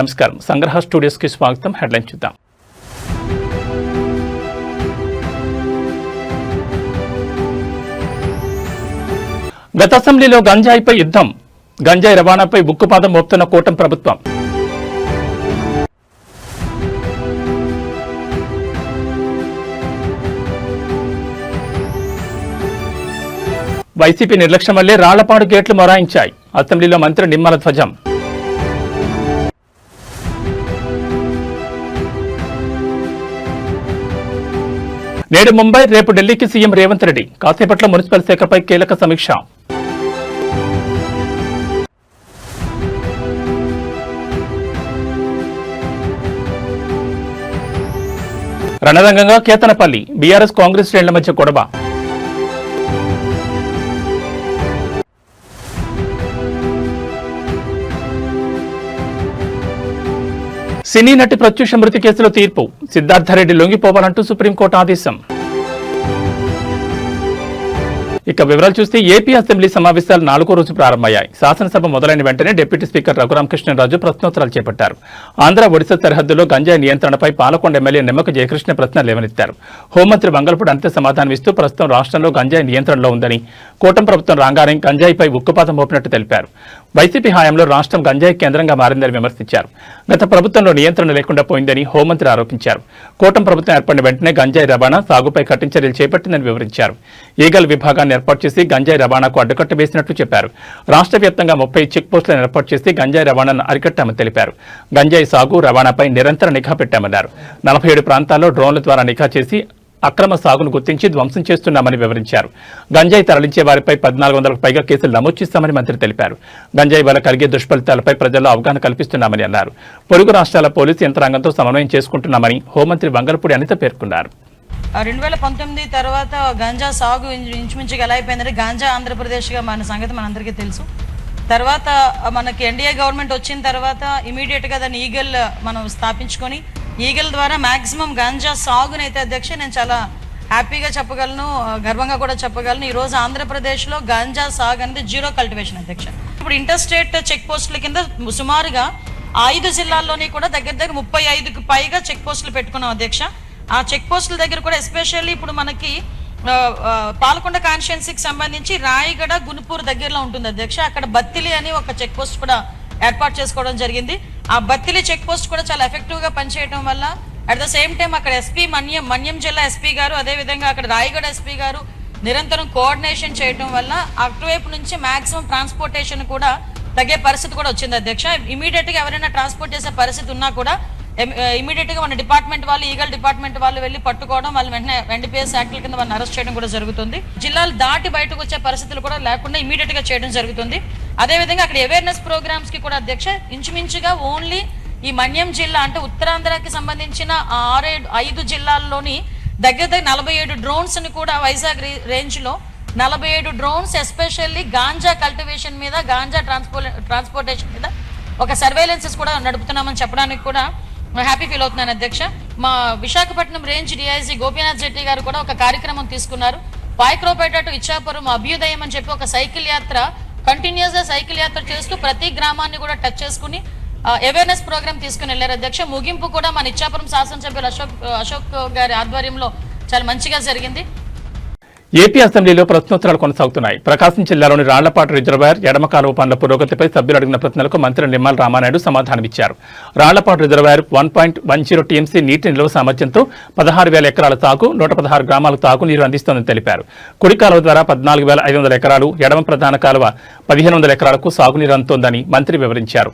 నమస్కారం. సంగ్రహ స్టూడియోస్ కి స్వాగతం. హెడ్లైన్ చూద్దాం. గత అసెంబ్లీలో గంజాయిపై యుద్ధం. గంజాయి రవాణాపై ఉక్కుపాదం మోపుతున్న కూటమి ప్రభుత్వం. వైసీపీ నిర్లక్ష్యం వల్లే రాళ్లపాడు గేట్లు మొరాయించాయి. అసెంబ్లీలో మంత్రి నిమ్మల ధ్వజం. నేడు ముంబై, రేపు ఢిల్లీకి సీఎం రేవంత్ రెడ్డి. కాసేపట్లో మున్సిపల్ శాఖపై కీలక సమీక్ష. రణరంగంగా కేతనపల్లి. బీఆర్ఎస్ కాంగ్రెస్ శ్రేణుల మధ్య గొడవ. సినీ నటి ప్రత్యూష మృతి కేసులో తీర్పు. సిద్ధార్థరెడ్డి లొంగిపోవాలంటూ సుప్రీంకోర్టు ఆదేశం. ఇక వివరాలు చూస్తే ఏపీ అసెంబ్లీ సమావేశాలు 4వ రోజు ప్రారంభమయ్యాయి. శాసనసభ మొదలైన వెంటనే డిప్యూటీ స్పీకర్ రఘురామకృష్ణరాజు ప్రశ్నోత్తరాలు చేపట్టారు. ఆంధ్ర ఒడిశా సరిహద్దులో గంజాయి నియంత్రణపై పాలకొండ ఎమ్మెల్యే నిమ్మక జయకృష్ణ ప్రశ్న లేవనెత్తారు. హోంమంత్రి వంగలపూడి అంతే సమాధానమిస్తూ ప్రస్తుతం రాష్ట్రంలో గంజాయి నియంత్రణలో ఉందని, కూటమి ప్రభుత్వం రాగానే గంజాయిపై ఉక్కుపాదం మోపినట్టు తెలిపారు. వైసీపీ హయాంలో రాష్ట్రం గంజాయి కేంద్రంగా మారిందని విమర్శించారు. గత ప్రభుత్వంలో నియంత్రణ లేకుండా పోయిందని హోంమంత్రి ఆరోపించారు. కూటమి ప్రభుత్వం ఏర్పడిన వెంటనే గంజాయి రవాణా, సాగుపై కఠిన చర్యలు చేపట్టిందని వివరించారు. ఈగల్ విభాగాన్ని ఏర్పాటు చేసి గంజాయి రవాణాకు అడ్డుకట్ట వేసినట్లు చెప్పారు. రాష్ట్ర వ్యాప్తంగా 30 చెక్ పోస్టులను ఏర్పాటు చేసి గంజాయి రవాణాను అరికట్టామని తెలిపారు. గంజాయి సాగు, రవాణాపై నిరంతర నిఘా పెట్టామన్నారు. 47 ప్రాంతాల్లో డ్రోన్ల ద్వారా నిఘా చేసి అక్రమ సాగును గుర్తించి ధ్వంసం చేస్తున్నామని వివరించారు. గంజాయి తరలించే వారిపై 1400కు పైగా కేసులు నమోదు చేస్తామని మంత్రి తెలిపారు. గంజాయి వల్ల కలిగే దుష్ఫలితాలపై ప్రజల్లో అవగాహన కల్పిస్తున్నామని అన్నారు. పొరుగు రాష్ట్రాల పోలీసు యంత్రాంగంతో సమన్వయం చేసుకుంటున్నామని హోంమంత్రి వంగలపూడి అనిత పేర్కొన్నారు. 2019 తర్వాత గంజా సాగు ఇంచుమించుగా ఎలా అయిపోయిందంటే గాంజా ఆంధ్రప్రదేశ్గా మన సంగతి మనందరికీ తెలుసు. తర్వాత మనకి ఎన్డీఏ గవర్నమెంట్ వచ్చిన తర్వాత ఇమీడియట్గా దాన్ని ఈగల్ మనం స్థాపించుకొని ఈగల్ ద్వారా మ్యాక్సిమం గంజా సాగునైతే అధ్యక్ష నేను చాలా హ్యాపీగా చెప్పగలను, గర్వంగా కూడా చెప్పగలను. ఈరోజు ఆంధ్రప్రదేశ్లో గంజా సాగు అనేది జీరో కల్టివేషన్ అధ్యక్ష. ఇప్పుడు ఇంటర్ స్టేట్ చెక్ పోస్టుల కింద సుమారుగా 5 జిల్లాల్లోని కూడా దగ్గర 35కు పైగా చెక్ పోస్టులు పెట్టుకున్నాం అధ్యక్ష. ఆ చెక్ పోస్టుల దగ్గర కూడా ఎస్పెషల్లీ ఇప్పుడు మనకి పాలకొండ కాన్స్టిట్యుయెన్సీకి సంబంధించి రాయగడ, గునుపూర్ దగ్గరలో ఉంటుంది అధ్యక్ష. అక్కడ బత్తిలి అని ఒక చెక్ పోస్ట్ కూడా ఏర్పాటు చేసుకోవడం జరిగింది. ఆ బత్తిలి చెక్ పోస్ట్ కూడా చాలా ఎఫెక్టివ్గా పనిచేయడం వల్ల అట్ ద సేమ్ టైం అక్కడ ఎస్పీ మన్యం జిల్లా ఎస్పీ గారు, అదేవిధంగా అక్కడ రాయగడ ఎస్పీ గారు నిరంతరం కోఆర్డినేషన్ చేయడం వల్ల అటువైపు నుంచి మాక్సిమం ట్రాన్స్పోర్టేషన్ కూడా తగ్గే పరిస్థితి కూడా వచ్చింది అధ్యక్ష. ఇమీడియట్గా ఎవరైనా ట్రాన్స్పోర్ట్ చేసే పరిస్థితి ఉన్నా కూడా ఇమీడియట్గా మన డిపార్ట్మెంట్ వాళ్ళు, ఈగల్ డిపార్ట్మెంట్ వాళ్ళు వెళ్ళి పట్టుకోవడం, వాళ్ళు వెంటనే ఎన్డీపీఎస్ యాక్ట్ల కింద వాళ్ళని అరెస్ట్ చేయడం కూడా జరుగుతుంది. జిల్లాలు దాటి బయటకు వచ్చే పరిస్థితులు కూడా లేకుండా ఇమీడియట్గా చేయడం జరుగుతుంది. అదేవిధంగా అక్కడ అవేర్నెస్ ప్రోగ్రామ్స్ కి కూడా అధ్యక్ష ఇంచుమించుగా ఓన్లీ ఈ మన్యం జిల్లా అంటే ఉత్తరాంధ్రకి సంబంధించిన 5 జిల్లాల్లోని దగ్గర 47 డ్రోన్స్ ని కూడా వైజాగ్ రేంజ్ లో 47 డ్రోన్స్ ఎస్పెషల్లీ గాంజా కల్టివేషన్ మీద, గాంజా ట్రాన్స్పోర్టేషన్ మీద ఒక సర్వేలెన్సెస్ కూడా నడుపుతున్నామని చెప్పడానికి కూడా హ్యాపీ ఫీల్ అవుతున్నాను అధ్యక్ష. మా విశాఖపట్నం రేంజ్ డిఐజీ గోపీనాథ్ జెట్టి గారు కూడా ఒక కార్యక్రమం తీసుకున్నారు. పాయక్రోపేట టు ఇచ్చాపురం అభ్యుదయం అని చెప్పి ఒక సైకిల్ యాత్ర, కంటిన్యూస్ గా సైకిల్ యాత్ర చేస్తూ ప్రతి గ్రామాన్ని కూడా టచ్ చేసుకుని అవేర్నెస్ ప్రోగ్రామ్ తీసుకుని వెళ్ళారు అధ్యక్ష. ముగింపు కూడా మన ఇచ్చాపురం శాసనసభ్యులు అశోక్ గారి ఆధ్వర్యంలో చాలా మంచిగా జరిగింది. ఏపీ అసెంబ్లీలో ప్రశ్నోత్తరాలు కొనసాగుతున్నాయి. ప్రకాశం జిల్లాలోని రాళ్లపాడు రిజర్వాయర్ ఎడమ కాలువ పనుల పురోగతిపై సభ్యులు అడిగిన ప్రశ్నలకు మంత్రి నిమ్మల రామానాయుడు సమాధానమిచ్చారు. రాళ్లపాడు రిజర్వాయర్ 1.10 టీఎంసీ నీటి నిల్వ సామర్థ్యంతో 16,000 ఎకరాల సాగు, 116 గ్రామాలకు తాగునీరు అందిస్తోందని తెలిపారు. కుడి కాలువ ద్వారా 14,500 ఎకరాలు, ఎడమ ప్రధాన కాలువ 1,500 ఎకరాలకు సాగునీరు అందుతోందని మంత్రి వివరించారు.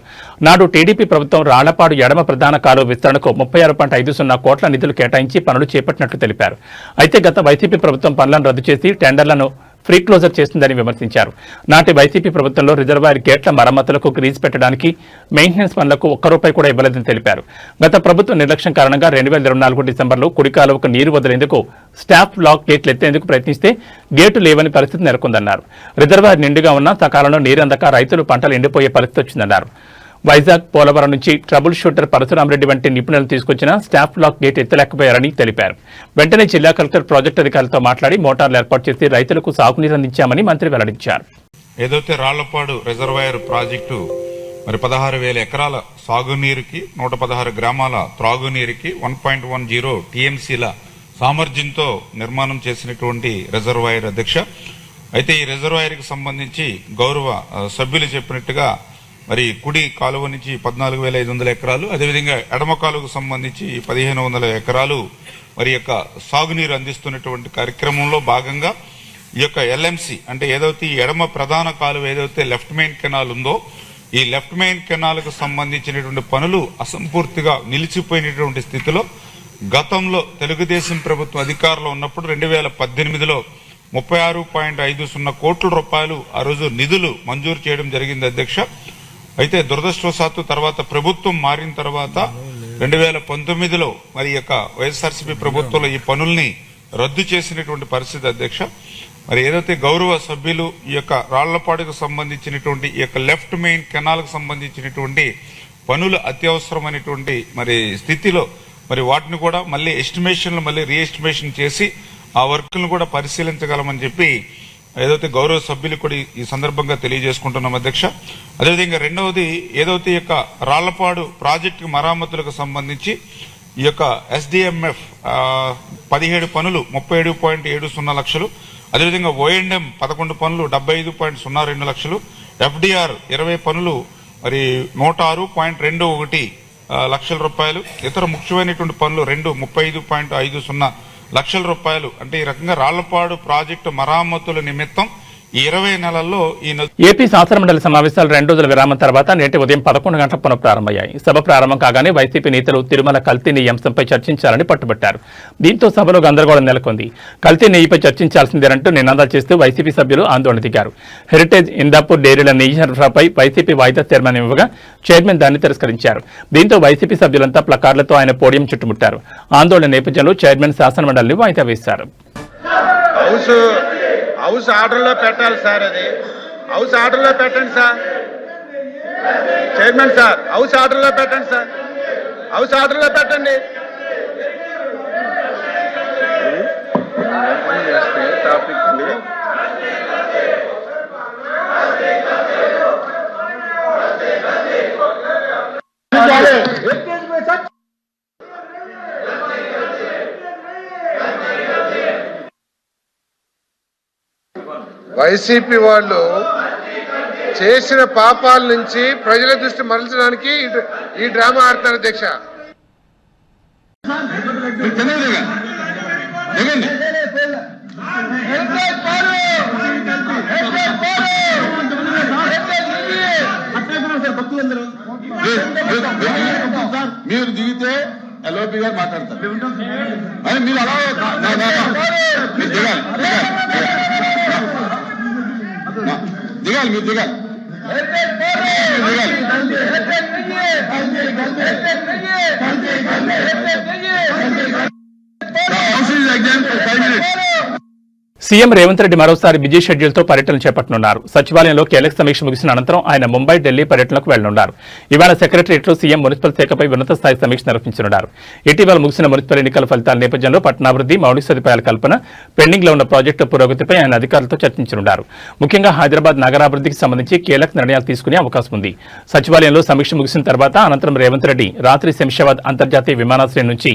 నాడు టీడీపీ ప్రభుత్వం రాళ్లపాడు ఎడమ ప్రధాన కాలువ విస్తరణకు 36.50 కోట్ల నిధులు కేటాయించి పనులు చేపట్టినట్లు తెలిపారు. అయితే గత వైసీపీ ప్రభుత్వం పనులను రద్దు చేసి టెండర్లను ఫ్రీ క్లోజర్ చేస్తుందని విమర్శించారు. నాటి వైసీపీ ప్రభుత్వంలో రిజర్వాయర్ గేట్ల మరమ్మతులకు గ్రీజ్ పెట్టడానికి, మెయింటెనెన్స్ పనులకు ₹1 కూడా ఇవ్వలేదని తెలిపారు. గత ప్రభుత్వ నిర్లక్ష్యం కారణంగా 2024 డిసెంబర్లో కుడి కాలువకు నీరు వదిలేందుకు స్టాఫ్ లాక్ గేట్లు ఎత్తేందుకు ప్రయత్నిస్తే గేటు లేవని పరిస్థితి నెలకొందన్నారు. రిజర్వాయర్ నిండుగా ఉన్నా సకాలంలో నీరు అందక రైతులు పంటలు ఎండిపోయే పరిస్థితి వచ్చిందన్నారు. వైజాగ్, పోలవరం నుంచి ట్రబుల్ షూటర్ పరశురామరెడ్డి వంటి నిపుణులను తీసుకొచ్చిన స్టాఫ్ లాక్ గేట్ ఎత్తలేకపోయారని తెలిపారు. వెంటనే జిల్లా కలెక్టర్ ప్రాజెక్టు అధికారులతో మాట్లాడి మోటార్లు ఏర్పాటు చేసి రైతులకు సాగునీరు అందించామని మంత్రి వెల్లడించారు. ఏదైతే రాళ్లపాడు రిజర్వాయర్ ప్రాజెక్టు మరి 16,000 ఎకరాల సాగునీరుకి 116 గ్రామాల త్రాగునీరుకి 1.10 టీఎంసీల సామర్థ్యంతో నిర్మాణం చేసినటువంటి రిజర్వాయర్ అధ్యక్ష. అయితే ఈ రిజర్వాయర్కి సంబంధించి గౌరవ సభ్యులు చెప్పినట్టుగా మరి కుడి కాలువ నుంచి 14,500 ఎకరాలు, అదేవిధంగా ఎడమ కాలువకు సంబంధించి 1,500 ఎకరాలు మరి యొక్క సాగునీరు అందిస్తున్నటువంటి కార్యక్రమంలో భాగంగా ఈ యొక్క ఎల్ఎంసి అంటే ఏదైతే ఈ ఎడమ ప్రధాన కాలువ ఏదైతే లెఫ్ట్ మెయిన్ కెనాల్ ఉందో ఈ లెఫ్ట్ మెయిన్ కెనాల్కు సంబంధించినటువంటి పనులు అసంపూర్తిగా నిలిచిపోయినటువంటి స్థితిలో గతంలో తెలుగుదేశం ప్రభుత్వం అధికారంలో ఉన్నప్పుడు 2018లో 36.50 కోట్ల రూపాయలు ఆ రోజు నిధులు మంజూరు చేయడం జరిగింది అధ్యక్ష. అయితే దురదృష్టవశాత్తు తర్వాత ప్రభుత్వం మారిన తర్వాత 2019లో మరి యొక్క వైఎస్ఆర్సీపీ ప్రభుత్వంలో ఈ పనుల్ని రద్దు చేసినటువంటి పరిస్థితి అధ్యక్ష. మరి ఏదైతే గౌరవ సభ్యులు ఈ యొక్క రాళ్లపాడుకు సంబంధించినటువంటి ఈ యొక్క లెఫ్ట్ మెయిన్ కెనాల్కు సంబంధించినటువంటి పనులు అత్యవసరమైనటువంటి మరి స్థితిలో మరి వాటిని కూడా మళ్ళీ ఎస్టిమేషన్లు మళ్ళీ రీఎస్టిమేషన్ చేసి ఆ వర్క్లను కూడా పరిశీలించగలమని చెప్పి ఏదైతే గౌరవ సభ్యులు కూడా ఈ సందర్భంగా తెలియజేసుకుంటున్నాం అధ్యక్ష. అదేవిధంగా రెండవది ఏదైతే ఈ యొక్క రాళ్లపాడు ప్రాజెక్టు మరామతులకు సంబంధించి ఈ యొక్క ఎస్డిఎంఎఫ్ 17 పనులు 37.70 లక్షలు, అదేవిధంగా ఓఎండ్ఎం 11 పనులు 75.02 లక్షలు, ఎఫ్డిఆర్ 20 పనులు మరి 106.21 లక్షల రూపాయలు, ఇతర ముఖ్యమైనటువంటి పనులు 35.50 లక్షల రూపాయలు. అంటే ఈ రకంగా రాళ్లపాడు ప్రాజెక్టు మరామతుల నిమిత్తం ఈ 20 నెలల్లో ఏపీ శాసనమండలి సమావేశాలు 2 రోజుల విరామం తర్వాత నేటి ఉదయం 11 గంటల పునః ప్రారంభమయ్యాయి. సభ ప్రారంభం కాగానే వైసీపీ నేతలు తిరుమల కల్తీ నెయ్యి అంశంపై చర్చించాలని పట్టుబట్టారు. దీంతో సభలో గందరగోళం నెలకొంది. కల్తీ నెయ్యిపై చర్చించాల్సిందేనంటూ నినాదాలు చేస్తూ వైసీపీ సభ్యులు ఆందోళన దిగారు. హెరిటేజ్ ఇందాపూర్ డైరీల నెయ్యి సరఫరాపై వైసీపీ వాయిదా తీర్మానం ఇవ్వగా చైర్మన్ దాన్ని తిరస్కరించారు. దీంతో వైసీపీ సభ్యులంతా ప్లకార్డులతో ఆయన పోడియం చుట్టుముట్టారు. ఆందోళన నేపథ్యంలో చైర్మన్ శాసనమండలిని వాయిదా వేశారు. హౌస్ ఆర్డర్లో పెట్టాలి సార్, అది హౌస్ ఆర్డర్లో పెట్టండి సార్. చైర్మన్ సార్ హౌస్ ఆర్డర్లో పెట్టండి సార్, హౌస్ ఆర్డర్లో పెట్టండి. వైసీపీ వాళ్ళు చేసిన పాపాల నుంచి ప్రజల దృష్టి మరల్చడానికి ఈ డ్రామా ఆడతారు అధ్యక్ష. మీరు దిగితే ఎల్ఓపి గారు మాట్లాడతారు, మీరు అలా దిగాలి, మీరు దిగాలి. సీఎం రేవంత్ రెడ్డి మరోసారి బిజీ షెడ్యూల్తో పర్యటన చేపట్టనున్నారు. సచివాలయంలో కీలక సమీక్ష ముగిసిన అనంతరం ఆయన ముంబై, ఢిల్లీ పర్యటనకు వెళ్లనున్నారు. ఇవాళ సెక్రటరియట్లో సీఎం మున్సిపల్ శాఖపై ఉన్నత స్థాయి సమీక్ష నిర్వహించనున్నారు. ఇటీవల ముగిసిన మున్సిపల్ ఎన్నికల ఫలితాల నేపథ్యంలో పట్టణాభివృద్ధి, మౌలిక సదుపాయాల కల్పన, పెండింగ్ లో ఉన్న ప్రాజెక్టు పురోగతిపై ఆయన అధికారులతో చర్చించనున్నారు. ముఖ్యంగా హైదరాబాద్ నగరాభివృద్ధికి సంబంధించి కీలక నిర్ణయాలు తీసుకునే అవకాశం ఉంది. సచివాలయంలో సమీక్ష ముగిసిన తర్వాత అనంతరం రేవంత్ రెడ్డి రాత్రి శంషాబాద్ అంతర్జాతీయ విమానాశ్రయం నుంచి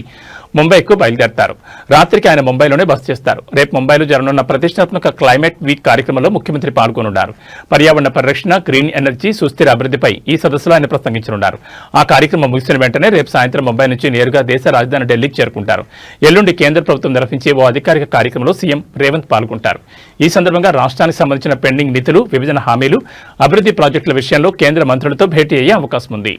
ముంబైకు బయలుదేరతారు. రాత్రికి ఆయన ముంబైలోనే బస చేస్తారు. రేపు ముంబైలో జరగనున్న ప్రతిష్టాత్మక క్లైమేట్ వీక్ కార్యక్రమంలో ముఖ్యమంత్రి పాల్గొనున్నారు. పర్యావరణ పరిరక్షణ, గ్రీన్ ఎనర్జీ, సుస్థిర అభివృద్ధిపై ఈ సదస్సులో ఆయన ప్రసంగించనున్నారు. ఆ కార్యక్రమం ముగిసిన వెంటనే రేపు సాయంత్రం ముంబై నుంచి నేరుగా దేశ రాజధాని ఢిల్లీకి చేరుకుంటారు. ఎల్లుండి కేంద్ర ప్రభుత్వం నిర్వహించే ఓ అధికారిక కార్యక్రమంలో సీఎం రేవంత్ పాల్గొంటారు. ఈ సందర్భంగా రాష్ట్రానికి సంబంధించిన పెండింగ్ నిధులు, విభజన హామీలు, అభివృద్ధి ప్రాజెక్టుల విషయంలో కేంద్ర మంత్రులతో భేటీ అయ్యే అవకాశం ఉంది.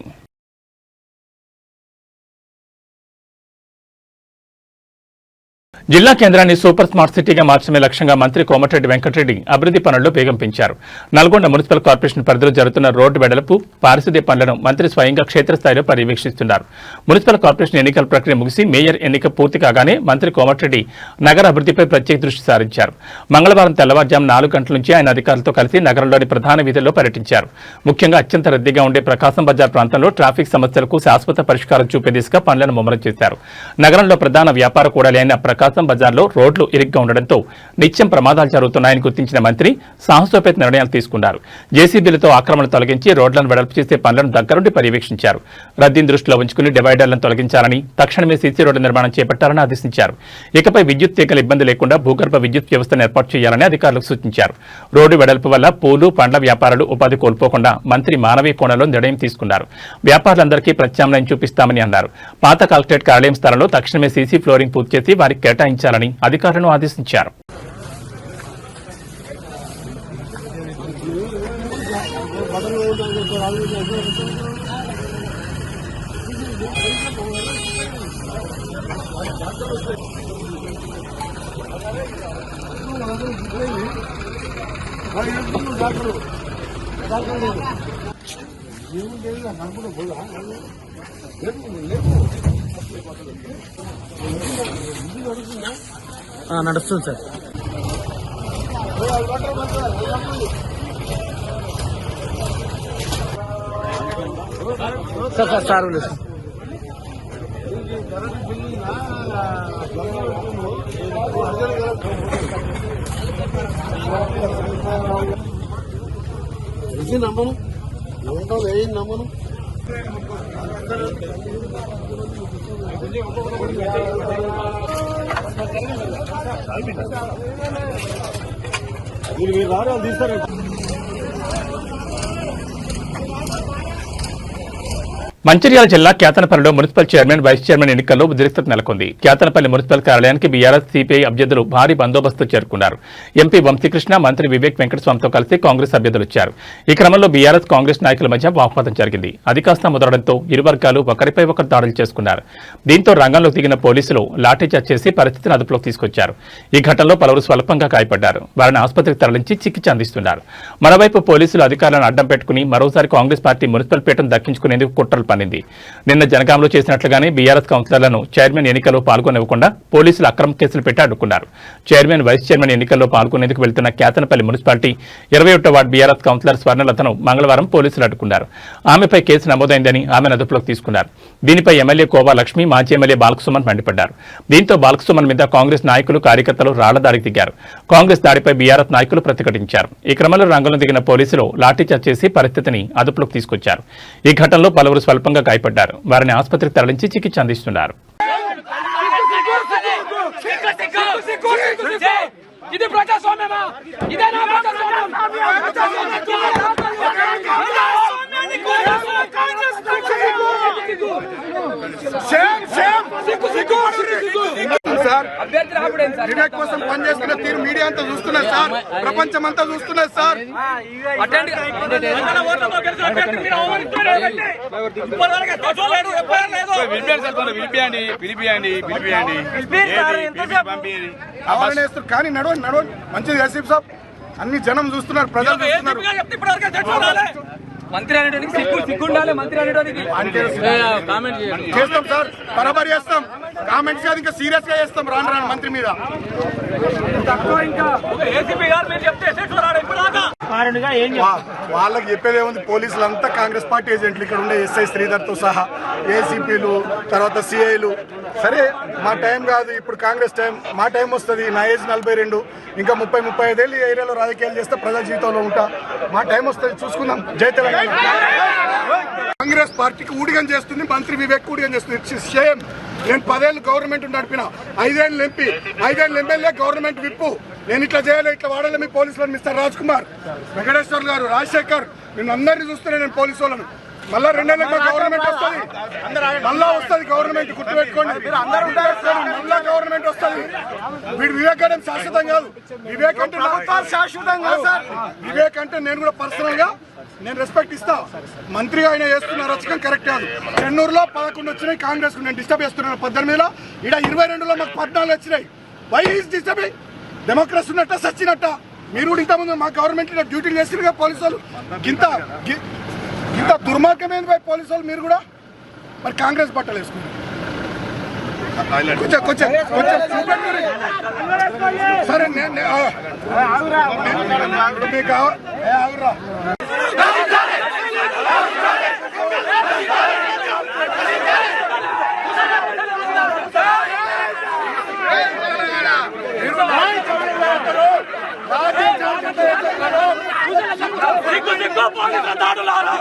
జిల్లా కేంద్రాన్ని సూపర్ స్మార్ట్ సిటీగా మార్చడమే లక్ష్యంగా మంత్రి కోమటిరెడ్డి వెంకటరెడ్డి అభివృద్ధి పనుల్లో వేగం పెంచారు. నల్గొండ మున్సిపల్ కార్పొరేషన్ పరిధిలో జరుగుతున్న రోడ్డు వెడల్పు, పారిశుద్ధ్య పనులను మంత్రి స్వయంగా క్షేత్రస్థాయిలో పర్యవేక్షిస్తున్నారు. మున్సిపల్ కార్పొరేషన్ ఎన్నికల ప్రక్రియ ముగిసి మేయర్ ఎన్నిక పూర్తి కాగానే మంత్రి కోమటిరెడ్డి నగర అభివృద్ధిపై ప్రత్యేక దృష్టి సారించారు. మంగళవారం తెల్లవారుజాము 4 గంటల నుంచి ఆయన అధికారులతో కలిసి నగరంలోని ప్రధాన వీధుల్లో పర్యటించారు. ముఖ్యంగా అత్యంత రద్దీగా ఉండే ప్రకాశం బజార్ ప్రాంతంలో ట్రాఫిక్ సమస్యలకు శాశ్వత పరిష్కారం చూపే దిశగా పనులను ముమ్మరం చేశారు. నగరంలో ప్రధాన వ్యాపార కూడలి అయిన ప్రకాశం బస్తం బజార్లో రోడ్లు ఇరుగ్గా ఉండడంతో నిత్యం ప్రమాదాలు జరుగుతున్నాయని గుర్తించిన మంత్రి సాహసోపేత నిర్ణయాలు తీసుకున్నారు. జేసీబీలతో ఆక్రమణలు తొలగించి రోడ్లను వెడల్పు చేసే పనులను దగ్గరుండి పర్యవేక్షించారు. రద్దీని దృష్టిలో ఉంచుకుని డివైడర్లను తొలగించాలని, తక్షణమే సీసీ రోడ్డు నిర్మాణం చేపట్టాలని ఆదేశించారు. ఇకపై విద్యుత్ తీగల ఇబ్బంది లేకుండా భూగర్భ విద్యుత్ వ్యవస్థను ఏర్పాటు చేయాలని అధికారులకు సూచించారు. రోడ్డు వెడల్పు వల్ల పూలు, పండ్ల వ్యాపారులు ఉపాధి కోల్పోకుండా మంత్రి మానవీయ కోణంలో నిర్ణయం తీసుకున్నారు. వ్యాపారులందరికీ ప్రత్యామ్నాయం చూపిస్తామని అన్నారు. పాత కలెక్టరేట్ కార్యాలయం స్థలంలో తక్షణమే సీసీ ఫ్లోరింగ్ పూర్తి చేసి వారికి కేటాయించాలని అధికారులను ఆదేశించారు. నడుస్తుంది సార్. సార్ సార్ నమ్మను నమ్మను మీరు రారు తీస్తారు. మంచిర్యాల జిల్లా కేతనపల్లిలో మున్సిపల్ చైర్మన్, వైస్ చైర్మన్ ఎన్నికల్లో ఉద్రిక్తత నెలకొంది. కేతనపల్లి మున్సిపల్ కార్యాలయానికి బీఆర్ఎస్, సిపిఐ అభ్యర్థులు భారీ బందోబస్తు చేరుకున్నారు. ఎంపీ వంశీకృష్ణ, మంత్రి వివేక్ వెంకటస్వామితో కలిసి కాంగ్రెస్ అభ్యర్థులు వచ్చారు. ఈ క్రమంలో బీఆర్ఎస్, కాంగ్రెస్ నాయకుల మధ్య వాగ్వాదం జరిగింది. అది కాస్త ముదరడంతో ఇరు వర్గాలు ఒకరిపై ఒకరు దాడులు చేసుకున్నారు. దీంతో రంగంలోకి దిగిన పోలీసులు లాఠీచార్జ్ చేసి పరిస్థితిని అదుపులోకి తీసుకొచ్చారు. ఈ ఘటనలో పలువురు స్వల్పంగా గాయపడ్డారు. వారిని ఆసుపత్రికి తరలించి చికిత్స అందిస్తున్నారు. మరోవైపు పోలీసులు అధికారులను అడ్డం పెట్టుకుని మరోసారి కాంగ్రెస్ పార్టీ మున్సిపల్ పీఠం దక్కించుకునేందుకు కుట్రలు పన్నింది. నిన్న జనగాంలో చేసినట్లుగానే బీఆర్ఎస్ కౌన్సిలర్లను చైర్మన్ ఎన్నికల్లో పాల్గొనివ్వకుండా పోలీసులు అక్రమ కేసులు పెట్టి అడ్డుకున్నారు. చైర్మన్, వైస్ చైర్మన్ ఎన్నికల్లో పాల్గొనేందుకు వెళ్తున్న కేతనపల్లి మున్సిపాలిటీ 21వ వార్డు బీఆర్ఎస్ కౌన్సిలర్ స్వర్ణలతను మంగళవారం పోలీసులు అడ్డుకున్నారు. ఆమెపై కేసు నమోదైందని ఆమెను అదుపులోకి తీసుకున్నారు. దీనిపై ఎమ్మెల్యే కోవా లక్ష్మి, మాజీ ఎమ్మెల్యే బాలకసుమన్ మండిపడ్డారు. దీంతో బాలకసుమన్ మీద కాంగ్రెస్ నాయకులు, కార్యకర్తలు రాళ్లదారికి దిగారు. కాంగ్రెస్ దాడిపై బీఆర్ఎస్ నాయకులు ప్రతిఘటించారు. ఈ క్రమంలో రంగంలో దిగిన పోలీసులు లాఠీచార్జ్ చేసి పరిస్థితిని అదుపులోకి తీసుకొచ్చారు. ఈ ఘటనలో పలువురు స్వల్పంగా గాయపడ్డారు. వారిని ఆసుపత్రికి తరలించి చికిత్స అందిస్తున్నారు. ఇది ప్రజాస్వామ్యమా? ఇదేనా ప్రజాస్వామ్యం? వివేక్ కోసం పనిచేస్తున్న తీరు మీడియా అంతా చూస్తున్నారు సార్, ప్రపంచం అంతా చూస్తున్నారు సార్. కానీ నడవండి నడవండి, మంచిది ఎస్పీ సాబ్, అన్ని జనం చూస్తున్నారు, ప్రజలు చూస్తున్నారు. మంత్రి అనేటానికి సిగ్గుండాలి. మంత్రి అనేటానికి చేస్తాం సార్, బరాబర్ చేస్తాం. కామెంట్స్ కాదు, ఇంకా సీరియస్ గా చేస్తాం రాను రాను మంత్రి మీద. వాళ్ళకి చెప్పేది ఏముంది, పోలీసులు అంతా కాంగ్రెస్ పార్టీ ఏజెంట్లు, ఇక్కడ ఉండే ఎస్ఐ శ్రీధర్ తో సహా, ఏసీపీలు, తర్వాత సిఐలు. సరే మా టైం కాదు ఇప్పుడు, కాంగ్రెస్ టైం, మా టైం వస్తుంది. నా ఏజ్ 42, ఇంకా 30-35 ఏళ్ళు ఈ ఏరియాలో రాజకీయాలు చేస్తే ప్రజా జీవితంలో ఉంటా. మా టైం వస్తుంది, చూసుకుందాం. జై తెలంగాణ. కాంగ్రెస్ పార్టీకి ఊడిగం చేస్తుంది మంత్రి వివేక్, ఊడిగం చేస్తుంది. సేమ్ నేను 10 ఏళ్ళు గవర్నమెంట్ నడిపిన, 5 ఏళ్ళు ఎంపీ, 5 ఏళ్ళు ఎమ్మెల్యే, గవర్నమెంట్ విప్పు. నేను ఇట్లా చేయాలి, ఇట్లా వాడాలి. మీ పోలీసులను మిస్టర్ రాజ్ కుమార్, వెంకటేశ్వర్ గారు, రాజశేఖర్, నేను అందరినీ చూస్తున్నాను. నేను పోలీసు వాళ్ళను మళ్ళా 2 ఏళ్ళకి గవర్నమెంట్ వస్తుంది, మళ్ళా వస్తుంది గవర్నమెంట్, గుర్తుపెట్టుకోండి. మళ్ళా గవర్నమెంట్ వస్తుంది. వీడు వివేక్ అంటే శాశ్వతం కాదు. వివేక్ అంటే శాశ్వతం కాదు సార్. వివేక్ అంటే నేను కూడా పర్సనల్ గా నేను రెస్పెక్ట్ ఇస్తా. మంత్రిగా ఆయన చేస్తున్న రచకం కరెక్ట్ కాదు. చెన్నూరులో 11 వచ్చినాయి కాంగ్రెస్ కు, నేను డిస్టర్బ్ చేస్తున్నాను. 18లో, ఇక్కడ 22లో మాకు 14 వచ్చినాయి. Why is disturbing? డెమోక్రసీ ఉన్నట్ట సచ్చినట్ట? మీరు కూడా ఇంతకుముందు మా గవర్నమెంట్ డ్యూటీలు చేసిరుగా పోలీసు వాళ్ళు. ఇంత దుర్మార్గమైంది పోలీసు వాళ్ళు. మీరు కూడా మరి కాంగ్రెస్ బట్టలు వేసుకున్నారు. కొంచెం కొంచెం కొంచెం చూపెట్టుకుని సరే. మీకు ఆగురా. పోలీసుల దాడులారా